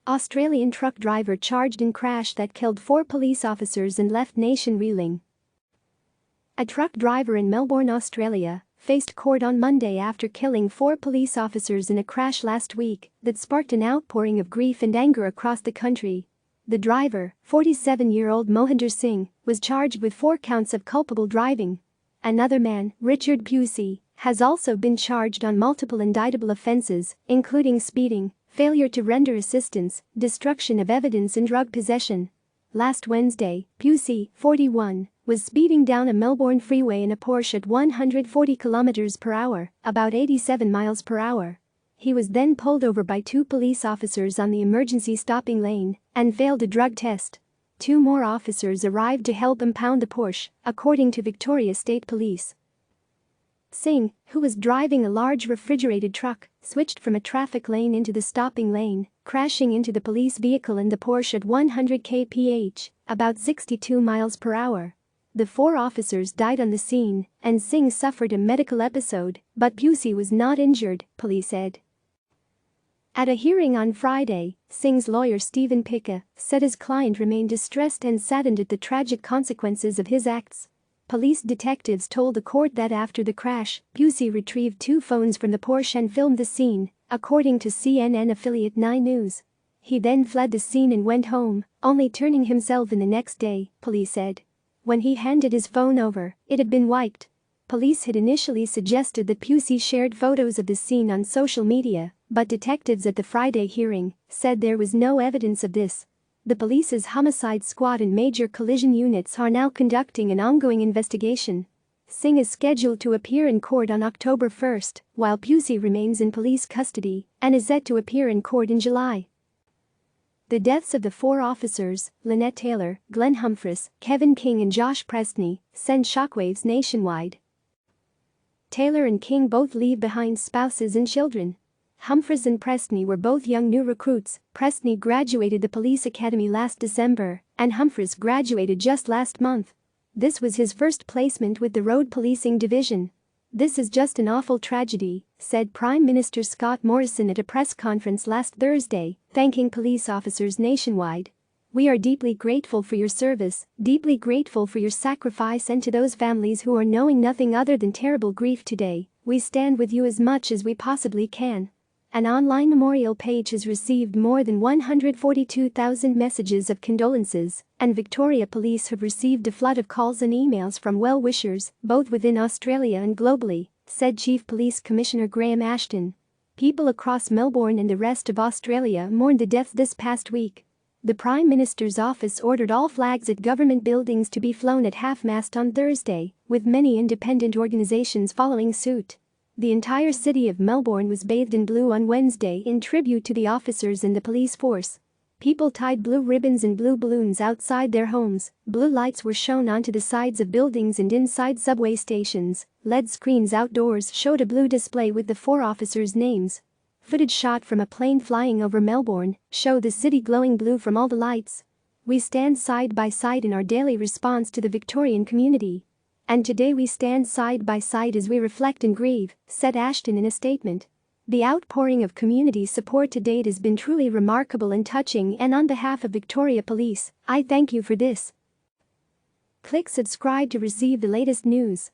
Australian truck driver charged in crash that killed 4 police officers and left nation reeling. A truck driver in Melbourne, Australia, faced court on Monday after killing 4 police officers in a crash last week that sparked an outpouring of grief and anger across the country. The driver, 47-year-old Mohinder Singh, was charged with 4 counts of culpable driving. Another man, Richard Pusey, has also been charged on multiple indictable offences, including speeding, failure to render assistance, destruction of evidence and drug possession. Last Wednesday, Pusey, 41, was speeding down a Melbourne freeway in a Porsche at 140 km per hour, about 87 miles per hour. He was then pulled over by 2 police officers on the emergency stopping lane and failed a drug test. 2 more officers arrived to help impound the Porsche, according to Victoria State Police. Singh, who was driving a large refrigerated truck, switched from a traffic lane into the stopping lane, crashing into the police vehicle and the Porsche at 100 kph, about 62 miles per hour. The 4 officers died on the scene, and Singh suffered a medical episode, but Pusey was not injured, police said. At a hearing on Friday, Singh's lawyer Stephen Picca said his client remained distressed and saddened at the tragic consequences of his acts. Police detectives told the court that after the crash, Pusey retrieved 2 phones from the Porsche and filmed the scene, according to CNN affiliate 9 News. He then fled the scene and went home, only turning himself in the next day, police said. When he handed his phone over, it had been wiped. Police had initially suggested that Pusey shared photos of the scene on social media, but detectives at the Friday hearing said there was no evidence of this. The police's homicide squad and major collision units are now conducting an ongoing investigation. Singh is scheduled to appear in court on October 1, while Pusey remains in police custody and is set to appear in court in July. The deaths of the 4 officers, Lynette Taylor, Glenn Humphreys, Kevin King and Josh Presney, sent shockwaves nationwide. Taylor and King both leave behind spouses and children. Humphreys and Presney were both young new recruits. Presney graduated the police academy last December, and Humphreys graduated just last month. This was his first placement with the Road Policing Division. "This is just an awful tragedy," said Prime Minister Scott Morrison at a press conference last Thursday, thanking police officers nationwide. "We are deeply grateful for your service, deeply grateful for your sacrifice, and to those families who are knowing nothing other than terrible grief today, we stand with you as much as we possibly can." An online memorial page has received more than 142,000 messages of condolences, and Victoria Police have received a flood of calls and emails from well-wishers, both within Australia and globally, said Chief Police Commissioner Graham Ashton. People across Melbourne and the rest of Australia mourned the deaths this past week. The Prime Minister's office ordered all flags at government buildings to be flown at half-mast on Thursday, with many independent organisations following suit. The entire city of Melbourne was bathed in blue on Wednesday in tribute to the officers and the police force. People tied blue ribbons and blue balloons outside their homes, blue lights were shown onto the sides of buildings and inside subway stations, LED screens outdoors showed a blue display with the 4 officers' names. Footage shot from a plane flying over Melbourne showed the city glowing blue from all the lights. "We stand side by side in our daily response to the Victorian community. And today we stand side by side as we reflect and grieve," said Ashton in a statement. "The outpouring of community support to date has been truly remarkable and touching, and on behalf of Victoria Police, I thank you for this." Click subscribe to receive the latest news.